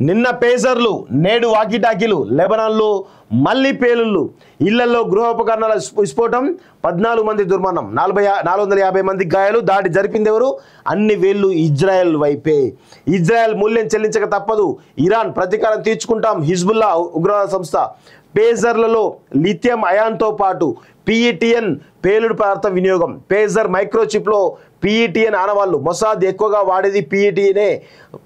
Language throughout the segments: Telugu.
నిన్న పేజర్లు నేడు వాకీటాకీలు లెబనాన్లో మళ్ళీ పేలుళ్ళు ఇళ్లలో గృహోపకరణాల విస్ఫోటం 14 మంది దుర్మరణం 450 మంది గాయాలు దాడి జరిపింది ఎవరు అన్ని వేళ్ళు ఇజ్రాయెల్ వైపే ఇజ్రాయెల్ మూల్యం చెల్లించక తప్పదు ఇరాన్ ప్రతీకారం తీర్చుకుంటాం హిజ్బుల్లా ఉగ్రవాద సంస్థ పేజర్లలో లిథియం అయాన్తో పాటు పిఈటిఎన్ పేలుడు పదార్థం వినియోగం పేజర్ మైక్రోచిప్లో పిఈటిఎన్ ఆనవాళ్ళు మొసాద్ ఎక్కువగా వాడేది పిఈటిఎనే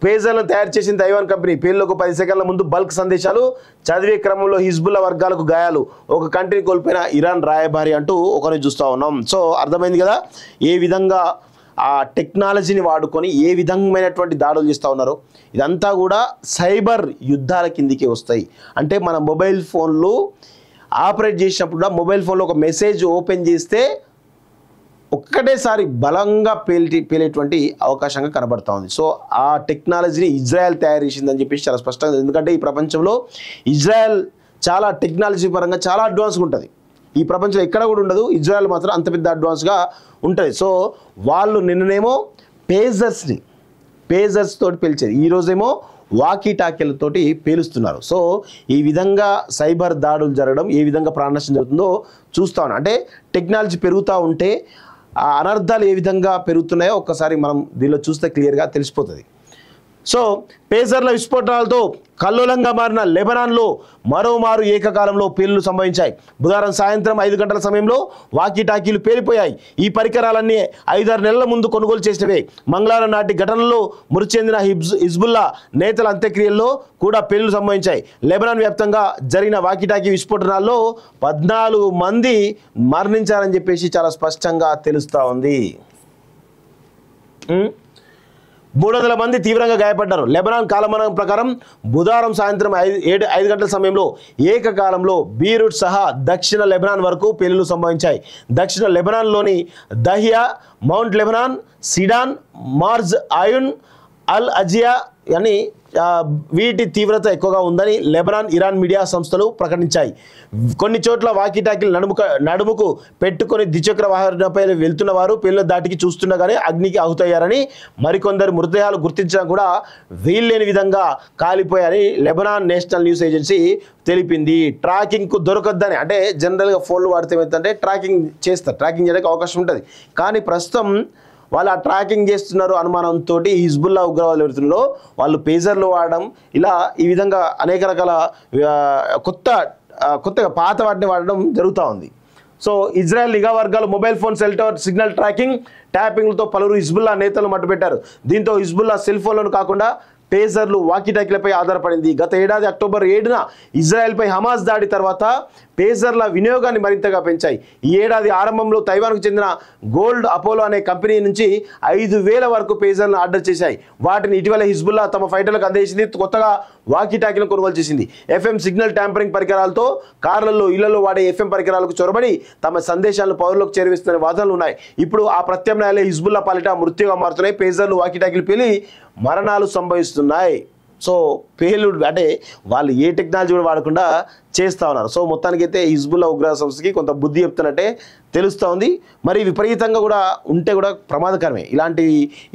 పేజర్లను తయారు చేసిన తైవాన్ కంపెనీ పేలులకు 10 సెకండ్ల ముందు బల్క్ సందేశాలు చదివే క్రమంలో హిజ్బుల్లా వర్గాలకు గాయాలు ఒక కంట్రీని కోల్పోయిన ఇరాన్ రాయబారి అంటూ ఒకరిని చూస్తూ ఉన్నాం సో అర్థమైంది కదా ఏ విధంగా ఆ టెక్నాలజీని వాడుకొని ఏ విధమైనటువంటి దాడులు చేస్తూ ఉన్నారో ఇదంతా కూడా సైబర్ యుద్ధాల కిందికి వస్తాయి అంటే మన మొబైల్ ఫోన్లు ఆపరేట్ చేసినప్పుడు కూడా మొబైల్ ఫోన్లో ఒక మెసేజ్ ఓపెన్ చేస్తే ఒక్కటేసారి బలంగా పేలేటువంటి అవకాశంగా కనబడతా ఉంది సో ఆ టెక్నాలజీని ఇజ్రాయెల్ తయారు చేసిందని చెప్పేసి చాలా స్పష్టంగా ఎందుకంటే ఈ ప్రపంచంలో ఇజ్రాయెల్ చాలా టెక్నాలజీ పరంగా చాలా అడ్వాన్స్గా ఉంటుంది ఈ ప్రపంచంలో ఎక్కడ కూడా ఉండదు ఇజ్రాయెల్ మాత్రం అంత పెద్ద అడ్వాన్స్గా ఉంటుంది సో వాళ్ళు నిన్ననేమో పేజర్స్ తోటి పేల్చేది ఈరోజేమో వాకీటాకీలతోటి పేలుస్తున్నారు సో ఈ విధంగా సైబర్ దాడులు జరగడం ఏ విధంగా ప్రాణనష్టం జరుగుతుందో చూస్తా ఉన్నాం అంటే టెక్నాలజీ పెరుగుతూ ఉంటే ఆ అనర్థాలు ఏ విధంగా పెరుగుతున్నాయో ఒక్కసారి మనం దీనిలో చూస్తే క్లియర్గా తెలిసిపోతుంది సో పేజర్ల విస్ఫోటనాలతో కల్లోలంగా మారిన లెబనాన్లో మరోమారు ఏకకాలంలో పేలులు సంభవించాయి బుధవారం సాయంత్రం 5 గంటల సమయంలో వాకీటాకీలు పేలిపోయాయి ఈ పరికరాలన్నీ 5-6 నెలల ముందు కొనుగోలు చేసినవే మంగళవారం నాటి ఘటనలో మృతి చెందిన హిజ్బుల్లా నేతల అంత్యక్రియల్లో కూడా పేలులు సంభవించాయి లెబనాన్ వ్యాప్తంగా జరిగిన వాకీటాకీ విస్ఫోటనాల్లో 14 మంది మరణించారని చెప్పేసి చాలా స్పష్టంగా తెలుస్తూ ఉంది 300 మంది తీవ్రంగా గాయపడ్డారు లెబనాన్ కాలమానం ప్రకారం బుధవారం సాయంత్రం 5 గంటల సమయంలో ఏకకాలంలో బీరూట్ సహా దక్షిణ లెబనాన్ వరకు పేలులు సంభవించాయి దక్షిణ లెబనాన్లోని దహియా మౌంట్ లెబనాన్ సిడాన్ మార్జ్ ఆయున్ అల్ అజియా అని వీటి తీవ్రత ఎక్కువగా ఉందని లెబనాన్ ఇరాన్ మీడియా సంస్థలు ప్రకటించాయి కొన్ని చోట్ల వాకీటాకీలు నడుముకు పెట్టుకొని ద్విచక్ర వాహనంపై వెళ్తున్న వారు పేలుల దాటికి చూస్తుండగానే అగ్నికి ఆహుతయ్యారని మరికొందరు మృతదేహాలు గుర్తించడం కూడా వీల్లేని విధంగా కాలిపోయారని లెబనాన్ నేషనల్ న్యూస్ ఏజెన్సీ తెలిపింది ట్రాకింగ్కు దొరకద్దని అంటే జనరల్గా ఫోన్లు వాడితే ఏమైందంటే ట్రాకింగ్ చేయడానికి అవకాశం ఉంటుంది కానీ ప్రస్తుతం వాళ్ళు ఆ ట్రాకింగ్ చేస్తున్నారు అనుమానంతో హిజ్బుల్లా ఉగ్రవాదులు ఎవరుతున్నారో వాళ్ళు పేజర్లు వాడడం ఇలా ఈ విధంగా అనేక రకాల కొత్తగా పాత వాటిని వాడడం జరుగుతూ ఉంది సో ఇజ్రాయెల్ నిఘా వర్గాలు mobile phone cell tower signal tracking ట్యాపింగ్లతో పలువురు హిజ్బుల్లా నేతలు మట్టుపెట్టారు దీంతో హిజ్బుల్లా సెల్ ఫోన్లను కాకుండా పేజర్లు వాకీటాకీలపై ఆధారపడింది గత ఏడాది అక్టోబర్ 7న ఇజ్రాయెల్పై హమాస్ దాడి తర్వాత పేజర్ల వినియోగాన్ని మరింతగా పెంచాయి ఈ ఏడాది ఆరంభంలో తైవాన్కు చెందిన గోల్డ్ అపోలో అనే కంపెనీ నుంచి 5,000 వరకు పేజర్లను ఆర్డర్ చేశాయి వాటిని ఇటీవల హిజ్బుల్లా తమ ఫైటర్లకు అందించింది కొత్తగా వాకీటాకీలను కొనుగోలు చేసింది ఎఫ్ఎం సిగ్నల్ ట్యాంపరింగ్ పరికరాలతో కార్లలో ఇళ్లలో వాడే ఎఫ్ఎం పరికరాలకు చొరబడి తమ సందేశాలను పౌరులకు చేరవేస్తున్న వాదనలు ఉన్నాయి ఇప్పుడు ఆ ప్రత్యామ్నాయాలే హిజ్బుల్లా పాలిట మృత్యుగా మారుతున్నాయి పేజర్లు వాకీటాకీలు పేలి మరణాలు సంభవిస్తున్నాయి సో పేలుడు అంటే వాళ్ళు ఏ టెక్నాలజీ కూడా వాడకుండా చేస్తూ ఉన్నారు సో మొత్తానికైతే హిజ్బుల్లా ఉగ్రవాద సంస్థకి కొంత బుద్ధి చెప్తున్నట్టే తెలుస్తూ ఉంది మరి విపరీతంగా కూడా ఉంటే కూడా ప్రమాదకరమే ఇలాంటి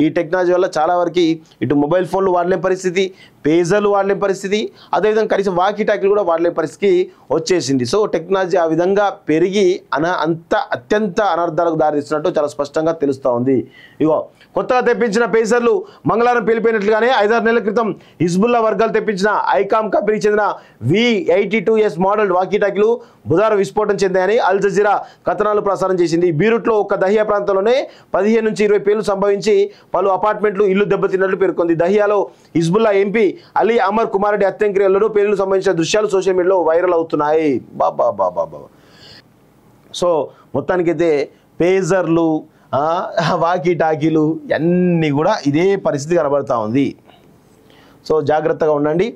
ఈ టెక్నాలజీ వల్ల చాలా వరకు ఇటు మొబైల్ ఫోన్లు వాడలేని పరిస్థితి పేజర్లు వాడలేని పరిస్థితి అదేవిధంగా కనీసం వాకీటాకీలు కూడా వాడలేని పరిస్థితికి వచ్చేసింది సో టెక్నాలజీ ఆ విధంగా పెరిగి అత్యంత అనర్థాలకు దారితీస్తున్నట్టు చాలా స్పష్టంగా తెలుస్తూ ఉంది ఇగో కొత్తగా తెప్పించిన పేజర్లు మంగళవారం పేలిపోయినట్లుగానే 5-6 నెలల క్రితం హిజ్బుల్లా వర్గాలు తెప్పించిన ఐకామ్ కంపెనీకి చెందిన V82S మోడల్ వాకీటాకీలు బుధవారం విస్ఫోటం చెందాయని అల్ జజీరా కథనాలు ప్రసారం చేసింది బీరూట్లో ఒక దహియా ప్రాంతంలోనే 15 నుంచి 20 పేలులు సంభవించి పలు అపార్ట్మెంట్లు ఇల్లు దెబ్బతిన్నట్లు పేర్కొంది దహియాలో హిజ్బుల్లా ఎంపీ అలీ అమర్ కుమార్ రెడ్డి అంత్యక్రియలను పేలులు సంబంధించిన దృశ్యాలు సోషల్ మీడియాలో వైరల్ అవుతున్నాయి బాబా సో మొత్తానికైతే పేజర్లు వాకీటాకీలు అన్నీ కూడా ఇదే పరిస్థితి కనబడతా ఉంది సో జాగ్రత్తగా ఉండండి